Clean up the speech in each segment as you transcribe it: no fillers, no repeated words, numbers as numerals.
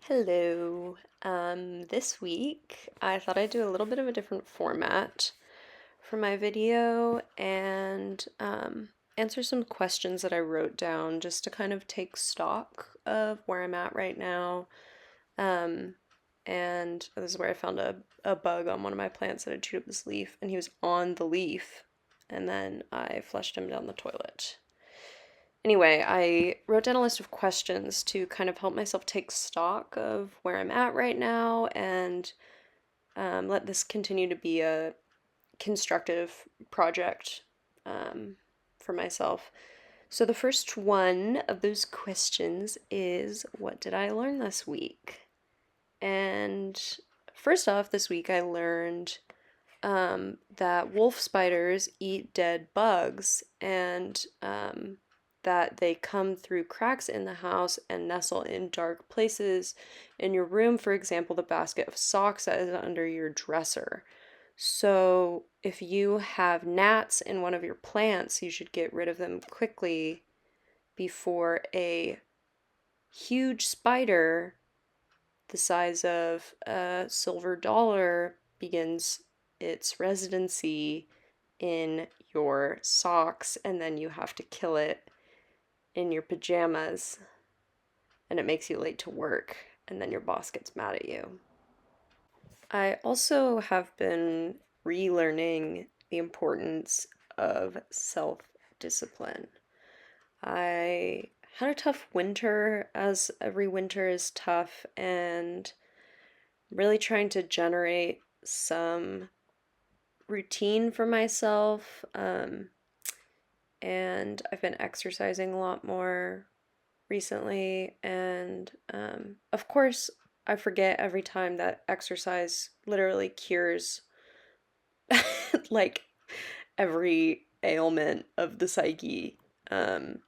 Hello. This week I thought I'd do a little bit of a different format for my video and answer some questions that I wrote down just to kind of take stock of where I'm at right now. Um, and this is where I found a bug on one of my plants that had chewed up this leaf, and he was on the leaf, and then I flushed him down the toilet. Anyway, I wrote down a list of questions to kind of help myself take stock of where I'm at right now and let this continue to be a constructive project for myself. So, the first one of those questions is, what did I learn this week? And first off, this week I learned that wolf spiders eat dead bugs, and that they come through cracks in the house and nestle in dark places in your room. For example, the basket of socks that is under your dresser. So, if you have gnats in one of your plants, you should get rid of them quickly before a huge spider the size of a silver dollar begins its residency in your socks, and then you have to kill it in your pajamas, and it makes you late to work, and then your boss gets mad at you. I also have been relearning the importance of self discipline. I had a tough winter, as every winter is tough, and really trying to generate some routine for myself. And I've been exercising a lot more recently. And of course, I forget every time that exercise literally cures like every ailment of the psyche. Um,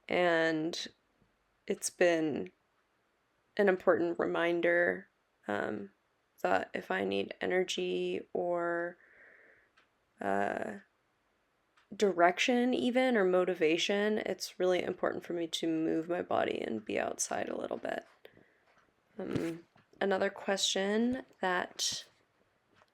and it's been an important reminder um, that if I need energy or uh, direction, even, or motivation, it's really important for me to move my body and be outside a little bit. Another question that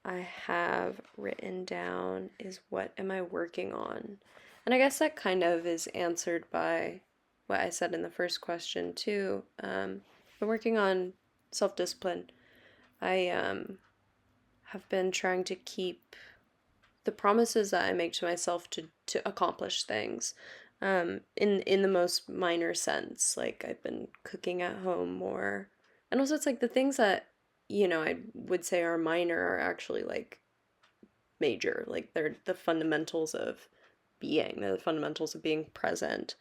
I have written down is, what am I working on? And I guess that kind of is answered by what I said in the first question, too. I'm working on self discipline. I have been trying to keep the promises that I make to myself to accomplish things in the most minor sense. Like, I've been cooking at home more. And also, it's like the things that, I would say are minor are actually like major. Like, they're the fundamentals of being, they're the fundamentals of being present.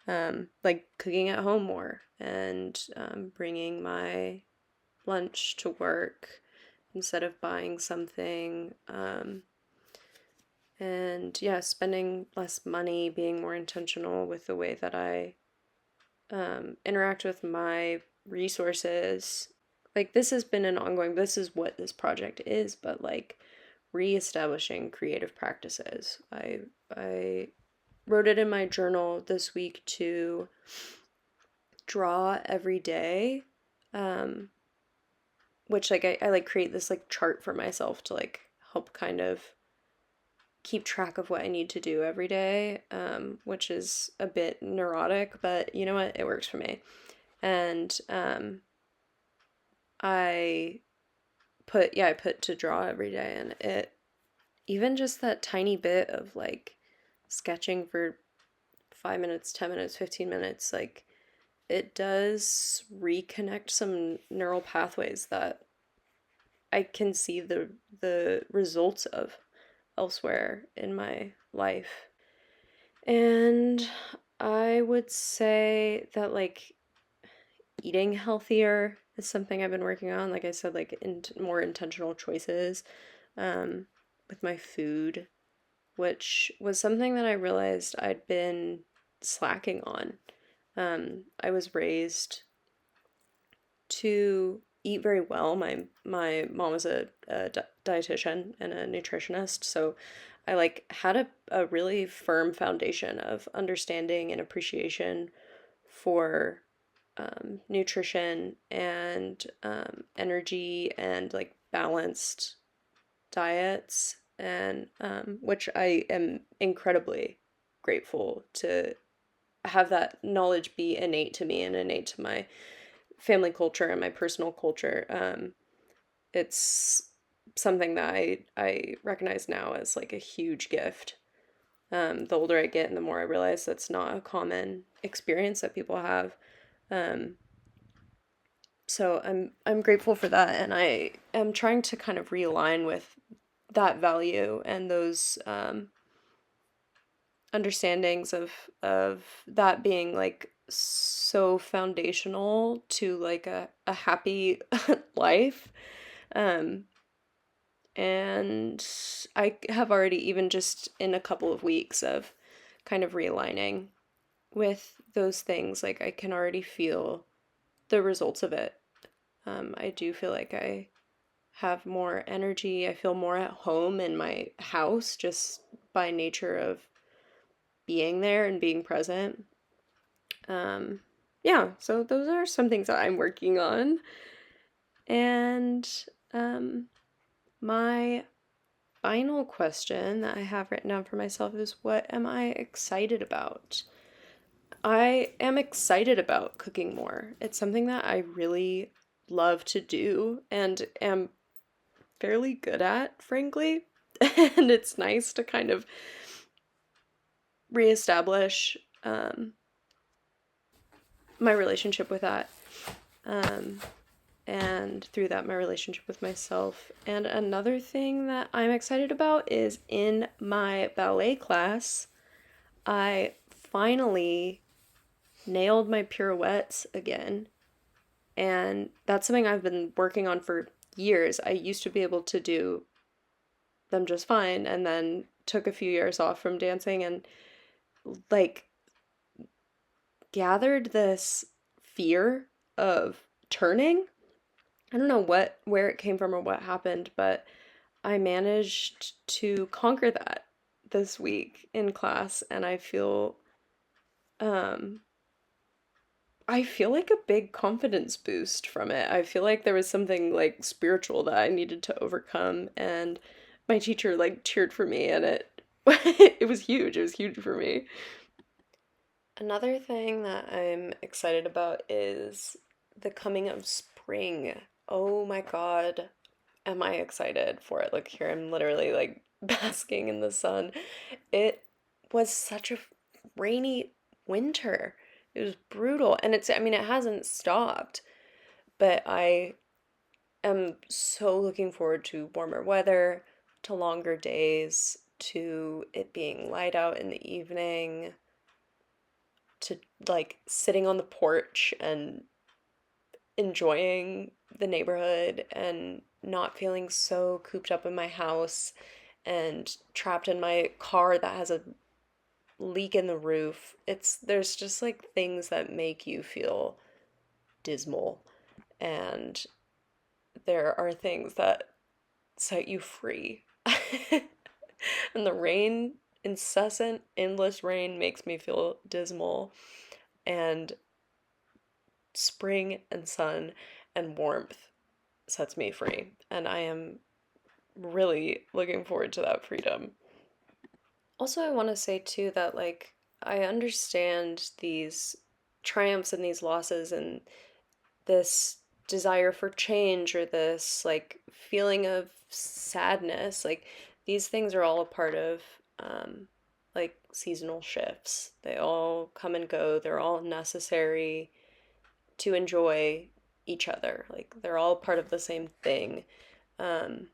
Like cooking at home more and bringing my lunch to work instead of buying something. And yeah, spending less money, being more intentional with the way that I interact with my resources. Like, this has been an ongoing, this is what this project is, but like reestablishing creative practices. I wrote it in my journal this week to draw every day, which like I like create this like chart for myself to like help kind of keep track of what I need to do every day, which is a bit neurotic, but you know what? It works for me. And I I put to draw every day, and it, even just that tiny bit of like sketching for 5 minutes, 10 minutes, 15 minutes, like it does reconnect some neural pathways that I can see the results of elsewhere in my life. And I would say that like eating healthier is something I've been working on. Like I said, like more intentional choices with my food, which was something that I realized I'd been slacking on. I was raised to eat very well. My mom was a dietitian and a nutritionist, so I like had a really firm foundation of understanding and appreciation for nutrition and energy and like balanced diets, and which I am incredibly grateful to have that knowledge be innate to me and innate to my family culture and my personal culture. It's something that I recognize now as like a huge gift. The older I get and the more I realize that's not a common experience that people have. Um, so I'm grateful for that, and I am trying to kind of realign with that value and those understandings of that being like so foundational to like a happy life. Um, and I have already, even just in a couple of weeks of kind of realigning with those things, like I can already feel the results of it. I do feel like I have more energy. I feel more at home in my house just by nature of being there and being present. Um, yeah, so those are some things that I'm working on. And um, my final question that I have written down for myself is, what am I excited about? I am excited about cooking more. It's something that I really love to do and am fairly good at, frankly. And it's nice to kind of reestablish my relationship with that. Um, and through that, my relationship with myself. And another thing that I'm excited about is in my ballet class, I finally nailed my pirouettes again. And that's something I've been working on for years. I used to be able to do them just fine and then took a few years off from dancing and like gathered this fear of turning. I don't know where it came from or what happened, but I managed to conquer that this week in class, and um I feel like a big confidence boost from it. I feel like there was something like spiritual that I needed to overcome, and my teacher like cheered for me, and it it was huge. It was huge for me. Another thing that I'm excited about is the coming of spring. Oh my God, am I excited for it? Look here, I'm literally like basking in the sun. It was such a rainy winter. It was brutal. And I mean, it hasn't stopped, but I am so looking forward to warmer weather, to longer days, to it being light out in the evening, to like sitting on the porch and enjoying the neighborhood and not feeling so cooped up in my house and trapped in my car that has a leak in the roof. There's just like things that make you feel dismal, and there are things that set you free. And the rain, incessant, endless rain, makes me feel dismal, and spring and sun and warmth sets me free. And I am really looking forward to that freedom. Also, I want to say too that like I understand these triumphs and these losses and this desire for change or this like feeling of sadness. Like these things are all a part of like seasonal shifts. They all come and go. They're all necessary to enjoy each other. Like they're all part of the same thing. Um,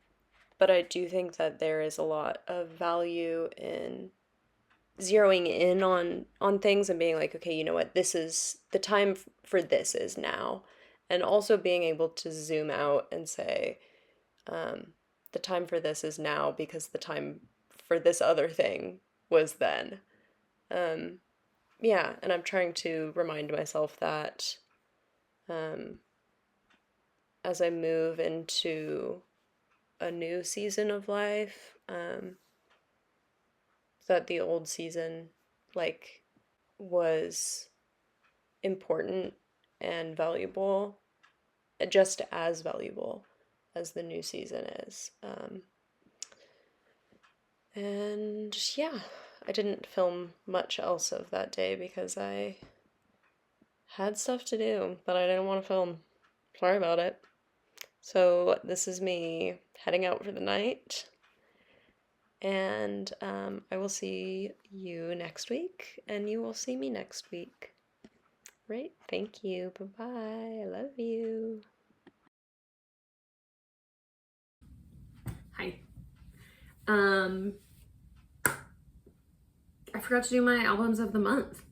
but I do think that there is a lot of value in zeroing in on things and being like, okay, you know what, this is the time for this is now, and also being able to zoom out and say, um, the time for this is now because the time for this other thing was then. Um, yeah, and I'm trying to remind myself that um, as I move into a new season of life, that the old season like was important and valuable, just as valuable as the new season is. And yeah, I didn't film much else of that day because I had stuff to do that I didn't want to film. Sorry about it. So this is me heading out for the night, and I will see you next week, and you will see me next week. Right? Thank you. Bye-bye. I love you. Hi. I forgot to do my albums of the month.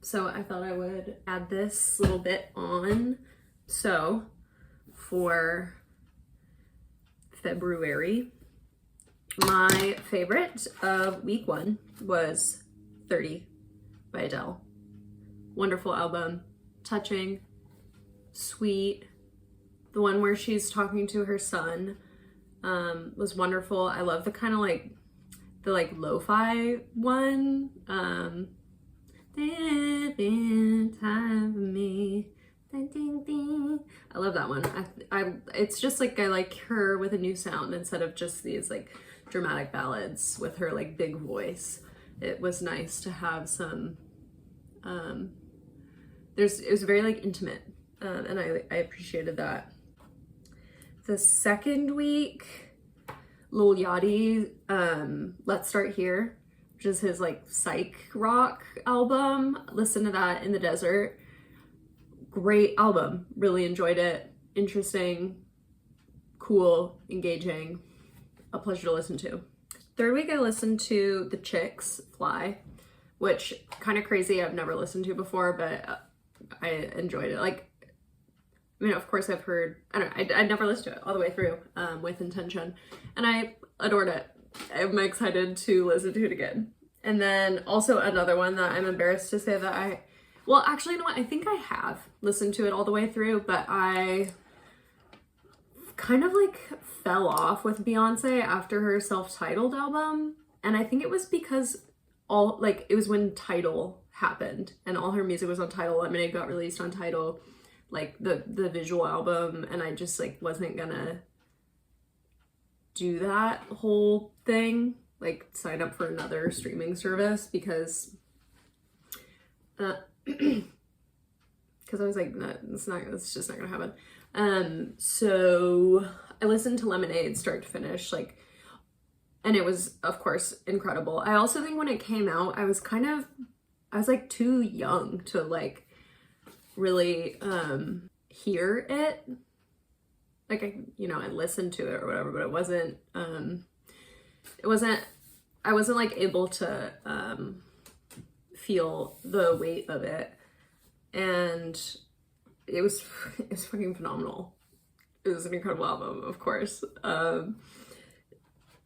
So I thought I would add this little bit on. So for February, my favorite of week 1 was 30 by Adele. Wonderful album, touching, sweet. The one where she's talking to her son was wonderful. I love the kind of like the like lo-fi one. There been time for me. Ding, ding, ding. I love that one. It's just like I like her with a new sound instead of just these like dramatic ballads with her like big voice. It was nice to have some. It was very like intimate, and I appreciated that. The second week, Lil Yachty, Let's Start Here, which is his like psych rock album. Listen to that in the desert. Great album. Really enjoyed it. Interesting, cool, engaging. A pleasure to listen to. Third week I listened to The Chicks Fly, which kind of crazy. I've never listened to before, but I enjoyed it. Like, I mean, of course I've heard, I don't know, I never listened to it all the way through with intention, and I adored it. I'm excited to listen to it again. And then also another one that I'm embarrassed to say that well, actually, you know what? I think I have listened to it all the way through, but I kind of like fell off with Beyonce after her self-titled album. And I think it was because it was when Tidal happened and all her music was on Tidal. Lemonade got released on Tidal, like the visual album, and I just like wasn't gonna do that whole thing, like sign up for another streaming service because I was like, no, it's just not gonna happen. So I listened to Lemonade start to finish, like, and it was of course incredible. I also think when it came out, I was like too young to like really hear it. Like I listened to it or whatever, but I wasn't like able to feel the weight of it. And it was fucking phenomenal. It was an incredible album, of course. And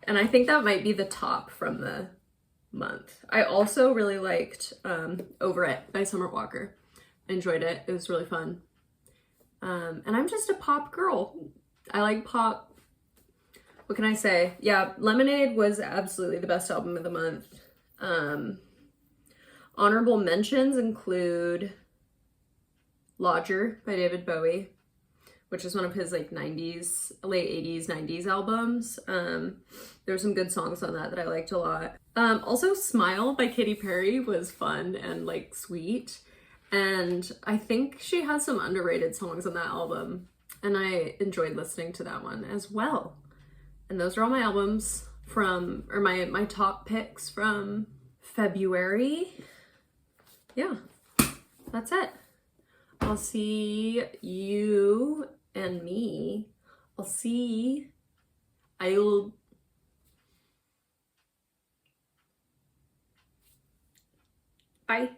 I think that might be the top from the month. I also really liked Over It by Summer Walker. I enjoyed it. It was really fun. And I'm just a pop girl. I like pop. What can I say? Yeah, Lemonade was absolutely the best album of the month. Honorable mentions include Lodger by David Bowie, which is one of his like 90s, late 80s, 90s albums. There's some good songs on that I liked a lot. Also Smile by Katy Perry was fun and like sweet. And I think she has some underrated songs on that album. And I enjoyed listening to that one as well. And those are all my albums or my top picks from February. Yeah, that's it. I'll see you and me. Bye.